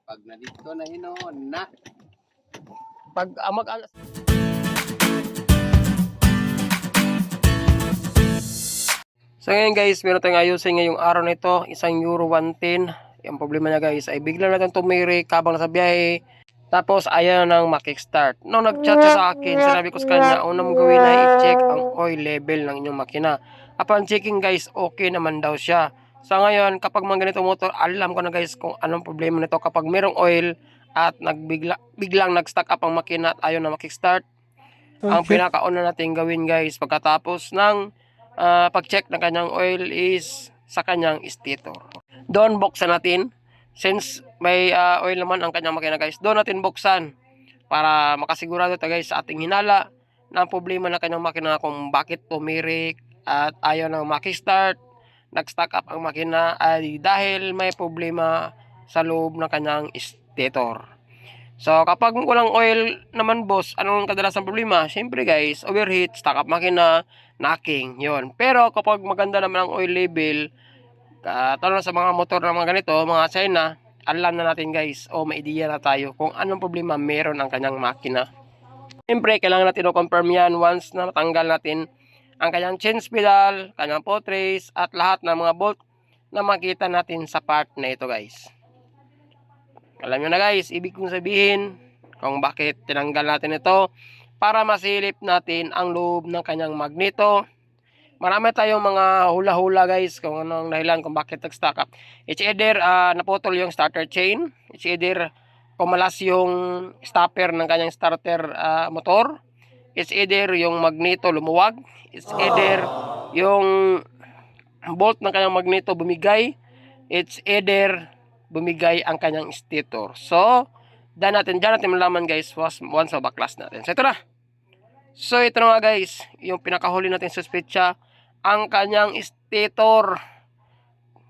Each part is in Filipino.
Pag na dito na hinon na. Pag amag So ngayon guys, meron tayong ayusin ngayong araw na ito, isang Euro 110. Yung problema niya guys ay bigla natin tumirik habang nasa biyahe. Tapos ayaw nang makickstart. Nung nag-chat siya sa akin, sinabi ko sa kanya, una mong gawin ay i-check ang oil level ng inyong makina. Upon checking guys, okay naman daw siya. So ngayon, kapag mga ganito motor, alam ko na guys kung anong problema nito. Kapag merong oil at biglang nag-stack up ang makina at ayaw na makickstart, ang pinakauna natin gawin guys pagkatapos ng pag-check ng kanyang oil is sa kanyang stator. Doon buksan natin. Since may oil naman ang kanyang makina guys, doon natin buksan para makasigurado tayo guys sa ating hinala na ang problema ng kanyang makina kung bakit tumirik at ayaw nang makistart, nag-stack up ang makina ay dahil may problema sa loob ng kanyang stator. So kapag walang oil naman boss, anong kadalasan problema? Siyempre guys, overheat, stack up makina, knocking, yon. Pero kapag maganda naman ang oil level, katulad sa mga motor na mga ganito, mga China, alam na natin guys, o may idea na tayo kung anong problema meron ang kanyang makina. Siyempre, kailangan natin i-confirm yan once na matanggal natin ang kanyang change pedal, kanyang potrace, at lahat ng mga bolt na makita natin sa part na ito guys. Alam nyo na guys, ibig kong sabihin kung bakit tinanggal natin ito para masilip natin ang loob ng kanyang magneto. Marami tayong mga hula-hula guys kung anong dahilan kung bakit nag-stack up. It's either naputol yung starter chain. It's either kumalas yung stopper ng kanyang starter motor. It's either yung magneto lumuwag. It's either yung bolt ng kanyang magneto bumigay. It's either bumigay ang kanyang stator. So, dyan natin malaman guys once mabaklas natin. So, ito na. So, ito na nga guys, yung pinakahuli natin suspetsa, ang kanyang stator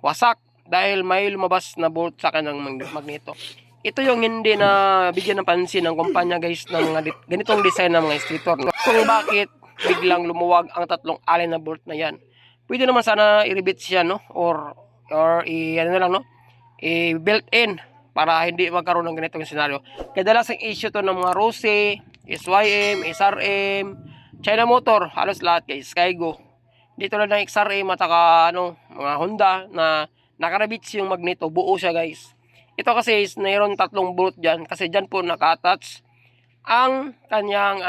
wasak dahil may lumabas na bolt sa kanyang magneto. Ito yung hindi na bigyan ng pansin ng kumpanya guys ng mga ganitong design ng mga stator. Kung bakit biglang lumuwag ang tatlong allen na bolt na yan. Pwede naman sana i-rebit siya no or ano na lang no, i-built in para hindi magkaroon ng ganitong senaryo. Kadalasang issue to ng mga Rose, SYM, SRM, China Motor, halos lahat guys, Skygo. Dito lang ng XRM at saka mga Honda na nakarabits yung magneto, buo siya guys. Ito kasi is mayroon tatlong bolt dyan kasi dyan po naka-attach ang kanyang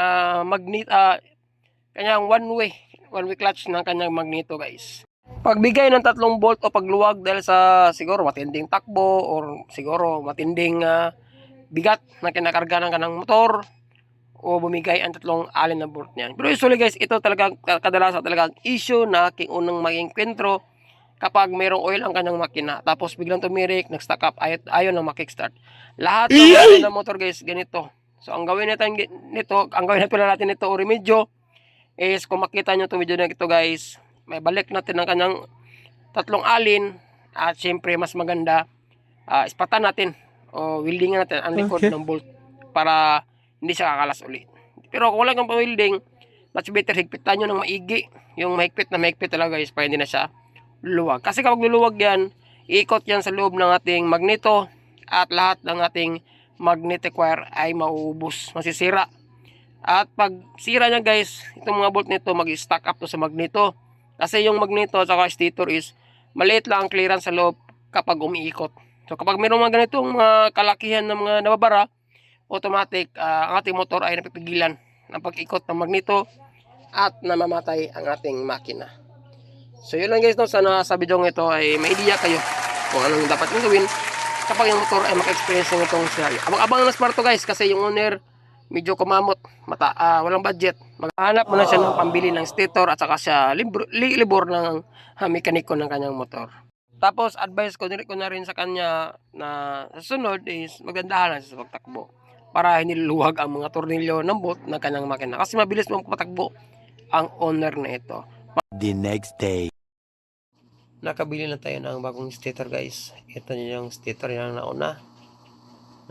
kanyang one way clutch ng kanyang magneto guys. Pagbigay ng tatlong bolt o pagluwag dahil sa siguro matinding takbo or siguro matinding bigat na kinakarga ng kanang motor o bumigay ang tatlong allen na bolt niyan. Pero usually guys, ito talagang kadalasan talagang issue na aking unang maging kwentro kapag mayroong oil ang kanyang makina. Tapos biglang tumirik, nag-stack up, ayaw na makickstart. Lahat ng allen na motor guys, ganito. So ang gawin natin nito o remedyo is kung makita nyo itong video na ito guys, may balik natin ang kanyang tatlong allen at syempre mas maganda, ispatan natin o weldingan natin ang likod ng bolt para hindi siya kakalas ulit. Pero kung wala kang pa-welding, much better higpitan nyo ng maigi. Yung mahigpit talaga guys para hindi na siya luluwag. Kasi kapag luluwag yan, iikot yan sa loob ng ating magneto at lahat ng ating magnetic wire ay mauubos, masisira. At pag sira niya guys, itong mga bolt nito mag-stack up to sa magneto. Kasi yung magneto at saka stator is maliit lang ang clearance sa loob kapag umiikot. So kapag mayroong mga ganitong mga kalakihan ng mga nababara, automatic ang ating motor ay napipigilan ng pag-ikot ng magneto at namamatay ang ating makina. So yun lang guys no, sana sa video ito ay may idea kayo kung anong dapat nyo gawin kapag yung motor ay maka-experience ng itong scenario. Abang-abang na smart to guys kasi yung owner medyo kumamot, walang budget. Maghanap muna siya ng pambili ng stator at saka siya libor ng mekaniko ng kanyang motor. Tapos advice ko na rin sa kanya na sa sunod is magandahan na siya sa pagtakbo para hindi luwag ang mga tornilyo ng bolt ng kanyang makina kasi mabilis mong patakbo ang owner na ito. The next day. Nakabili na tayo ng bagong stator guys. Ito yung stator yung nauna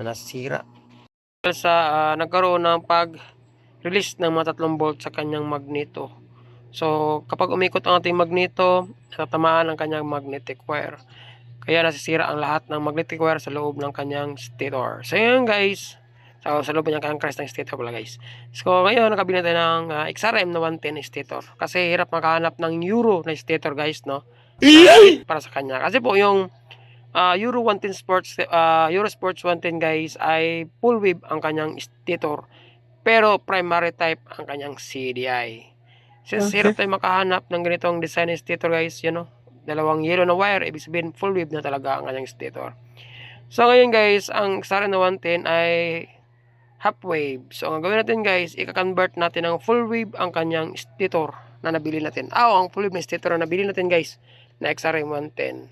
na nasira. Sa nagkaroon ng pag-release ng mga tatlong bolt sa kanyang magneto. So kapag umikot ang ating magneto, tatamaan ang kanyang magnetic wire. Kaya nasisira ang lahat ng magnetic wire sa loob ng kanyang stator. So yun guys, sa loob niya kanyang crest ng stator pala guys. So ngayon nakabili tayo ng XRM na 110 stator. Kasi hirap makahanap ng Euro na stator guys, no? Para sa kanya. Kasi po yung Euro 110 Sports, Euro Sports 110 guys ay full wave ang kanyang stator. Pero primary type ang kanyang CDI. Since hirap tayo makahanap ng ganitong design ng stator guys, you know, dalawang yellow na wire, ibig sabihin full wave na talaga ang kanyang stator. So ngayon guys, ang XRM na 110 ay half wave. So ang gawin natin guys, i-convert natin ng full wave ang kanyang stator na nabili natin. Ang full wave na stator na nabili natin guys, na XRM 110.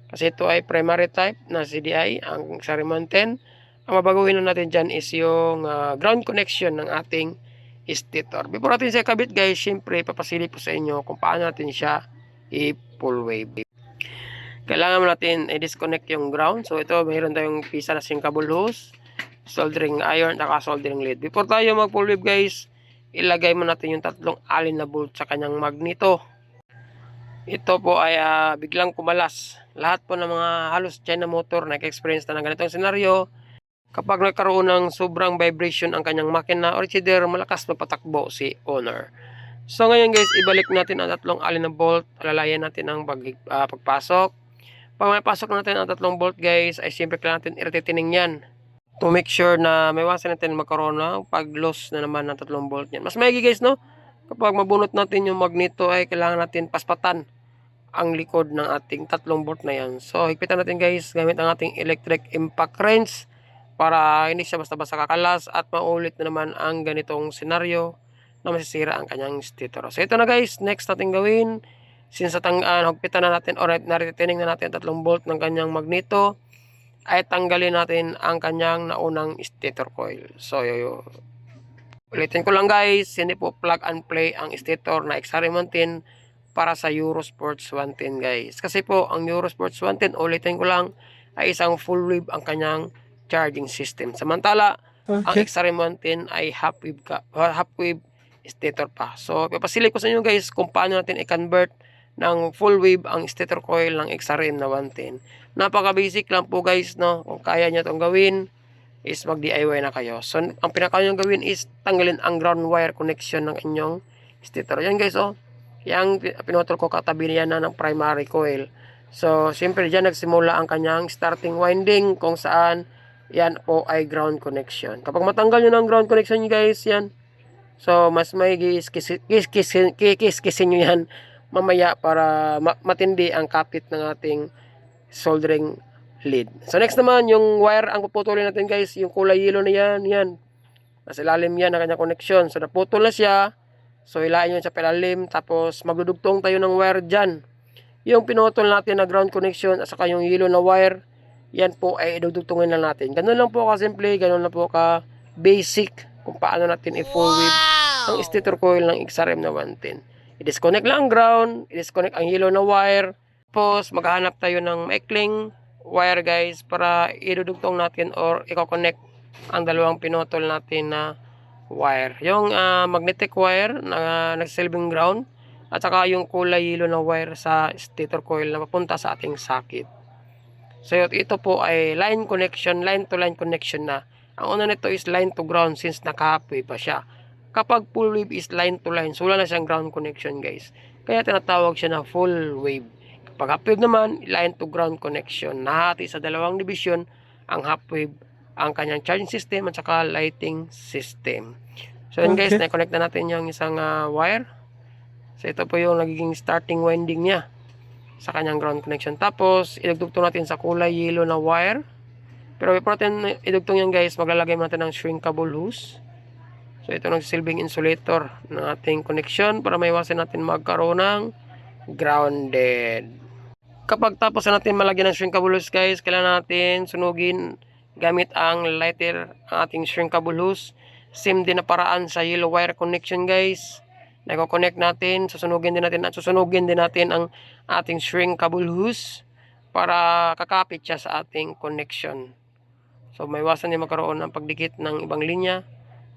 Kasi ito ay primary type na CDI, ang XRM 110. Ang mabaguhin na natin dyan is yung ground connection ng ating stator. Before natin siya kabit guys, syempre papasilip ko sa inyo kung paano natin siya i-full wave. Kailangan natin i-disconnect yung ground. So ito, mayroon tayong pisa na sinkable hose, soldering iron, soldering lead. Before tayo mag-full wave guys, ilagay mo natin yung tatlong alin na bolt sa kanyang magneto. Ito po ay biglang kumalas. Lahat po ng mga halos China motor na experience na ng ganitong senaryo, kapag nagkaroon ng sobrang vibration ang kanyang makina or either malakas mapatakbo si owner. So ngayon guys, ibalik natin ang tatlong alin na bolt, alalayan natin ang pagpasok. Pag may pasok natin ang tatlong bolt guys, ay siyempre kailangan natin iretining yan to make sure na may wasan natin magkaroon na pag loss na naman ng tatlong bolt yan. Mas maigi guys, no? Kapag mabunot natin yung magneto ay kailangan natin paspatan ang likod ng ating tatlong bolt na yan. So higpitan natin guys gamit ang ating electric impact wrench para hindi siya basta-basta kakalas at maulit na naman ang ganitong senaryo na masisira ang kanyang stator. So ito na guys, next natin gawin, since hagpitan na natin or naritining na natin tatlong bolt ng kanyang magneto, ay tanggalin natin ang kanyang naunang stator coil. So ulitin ko lang guys, hindi po plug and play ang stator na XRM 110 para sa Euro Sports 110 guys. Kasi po ang Euro Sports 110, ulitin ko lang, ay isang full wave ang kanyang charging system. Samantala, ang XRM 110 ay half wave stator pa. So, papasilip ko sa inyo guys kung paano natin i-convert ng full wave ang stator coil ng XRM na 110. Napaka-basic lang po guys, no? Kung kaya nyo itong gawin, is mag-DIY na kayo. So, ang pinakaya nyo gawin is tanggalin ang ground wire connection ng inyong stator. Yan guys, oh. Yang pinutol ko katabi niya na ng primary coil. So, siyempre dyan nagsimula ang kanyang starting winding kung saan yan po ay ground connection. Kapag matanggal nyo ng ground connection guys, yan. So, mas may kiskisin nyo yan mamaya para matindi ang kapit ng ating soldering lead. So, next naman, yung wire ang puputulin natin guys, yung kulay yellow na yan, yan. Nasa ilalim yan ang kanyang connection. So, naputol na siya. So, ilayin nyo sa pelalim. Tapos, magdudugtong tayo ng wire dyan. Yung pinutol natin na ground connection at saka yung yellow na wire, yan po ay idudugtungin lang natin. Ganun lang po ka-simple, ganun lang po ka-basic kung paano natin i-full wave ang stator coil ng XRM na 110. I-disconnect lang ang ground, i-disconnect ang yellow na wire. Tapos, maghahanap tayo ng maikling wire guys para idudugtong natin or i-connect ang dalawang pinutol natin na wire. Yung magnetic wire na nagsilbing ground at saka yung kulay yellow na wire sa stator coil na papunta sa ating socket. So ito po ay line connection, line to line connection na. Ang una nito is line to ground since naka-halfway pa siya. Kapag full wave is line to line, so wala na siyang ground connection guys. Kaya tinatawag siya na full wave. Kapag half wave naman, line to ground connection. Nahati sa dalawang division ang half wave, ang kanyang charging system at saka lighting system. So yun guys, na-connect na natin yung isang wire. So ito po yung nagiging starting winding niya sa kanyang ground connection. Tapos idugtong natin sa kulay yellow na wire. Pero before natin idugtong yan guys, maglalagay natin ng shrinkable hose. So ito nagsilbing insulator ng ating connection para maiwasan natin magkaroon ng grounded. Kapag tapos na natin malagyan ng shrinkable hose guys, kailangan natin sunugin gamit ang lighter ang ating shrinkable hose. Same din na paraan sa yellow wire connection guys. Nako-connect natin, susunugin din natin ang ating shrinkable hose para kakapit siya sa ating connection. So may iwasan din magkaroon ng pagdikit ng ibang linya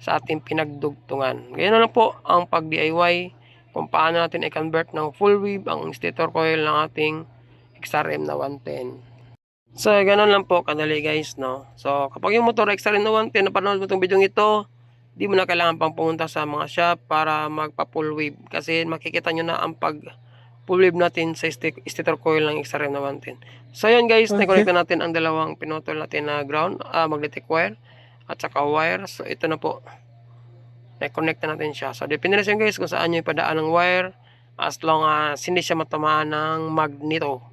sa ating pinagdugtungan. Ganyan na lang po ang pag-DIY kung paano natin i-convert ng full wave ang stator coil ng ating XRM na 110. So, ganun lang po kadali guys, no? So, kapag yung motor XR110, napanood mo itong video ito, di mo na kailangan pang pumunta sa mga shop para magpa-full wave. Kasi makikita nyo na ang full wave natin sa stator coil ng XR110. So, yun guys, na-connect na natin ang dalawang pinutol natin na ground, magnetic wire, at saka wire. So, ito na po. Na-connect na natin siya. So, depende na siya guys kung saan nyo ipadaan ng wire as long as hindi siya matamaan ng magneto.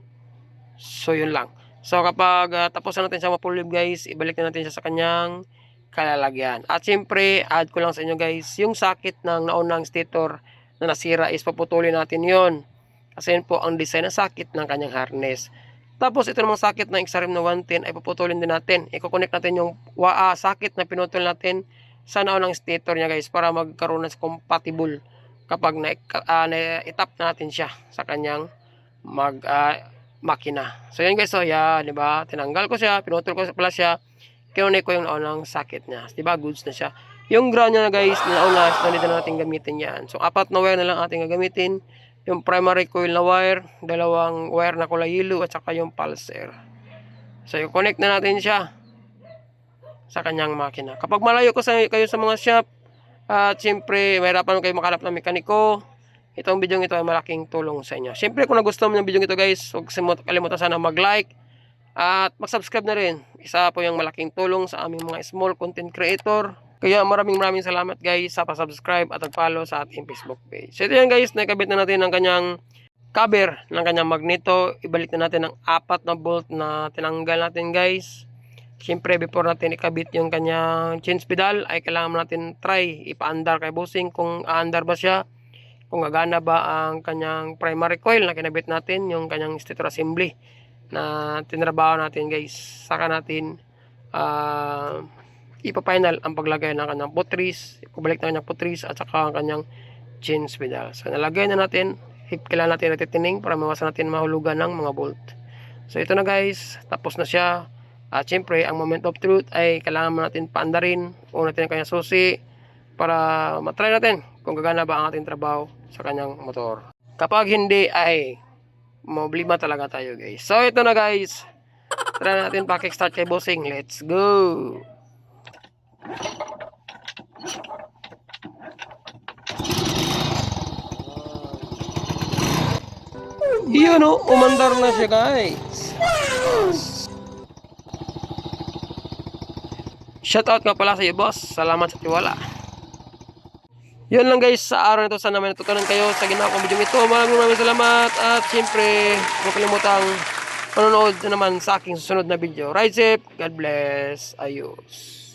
So, yun lang. So, kapag tapos na natin siya ma-full wave guys, ibalik na natin siya sa kanyang kalalagyan. At syempre, add ko lang sa inyo guys, yung sakit ng naunang stator na nasira is paputulin natin yon. Kasi yun po ang design ng sakit ng kanyang harness. Tapos ito namang sakit ng XRM na 110 ay paputulin din natin. I-connect natin yung sakit na pinutol natin sa naunang stator niya guys para magkaroon ng compatible kapag na-tap natin siya sa kanyang makina. So yan guys, so yan, di ba? Tinanggal ko siya, pinutol ko pala siya. Kinunik ko yung naunang sakit niya. Diba? Goods na siya. Yung ground niya guys, nauna, hindi na natin gamitin yan. So, 4 na wire na lang ating gagamitin. Yung primary coil na wire, 2 wire na kulay yellow, at saka yung pulser. So, i-connect na natin siya sa kanyang makina. Kapag malayo kayo sa mga shop, at siyempre, mahirapan kayo makahanap ng mekaniko, itong video ito ay malaking tulong sa inyo. Siyempre, kung nagustuhan mo yung video ito guys, huwag kalimutan sana mag-like, at mag-subscribe na rin. Isa po yung malaking tulong sa aming mga small content creator. Kaya maraming salamat guys sa pa-subscribe at pag-follow sa ating Facebook page. So ito yan guys, nakabit na natin ang kanyang cover ng kanyang magneto. Ibalik na natin ang 4 na bolt na tinanggal natin guys. Siyempre before natin ikabit yung kanyang change pedal ay kailangan natin try ipa-andar kay bossing kung aandar ba siya. Kung gagana ba ang kanyang primary coil na kinabit natin, yung kanyang stator assembly na tinrabaho natin guys. Saka natin ipa-final ang paglagay ng kanyang putris, ibalik na kanyang putris at saka ang kanyang change pedal. So nalagay na natin, kailangan natin natitining para mawasan natin mahulugan ng mga bolt. So ito na guys, tapos na siya. At syempre ang moment of truth ay kailangan natin paandarin, unatin natin ang kanyang susi para matry natin kung gagana ba ang ating trabaho sa kanyang motor. Kapag hindi ay problema talaga tayo guys. So ito na guys. Try natin pa-kickstart kay bossing. Let's go. Yun o, umandar na siya guys. Shoutout nga pala sa iyo boss. Salamat sa tiwala. Yun lang guys sa araw nito. Sana may natutunan kayo sa ginawa kong video ito. Maraming salamat. At syempre, huwag kalimutang manonood na naman sa aking susunod na video. Ride safe. God bless. Ayos.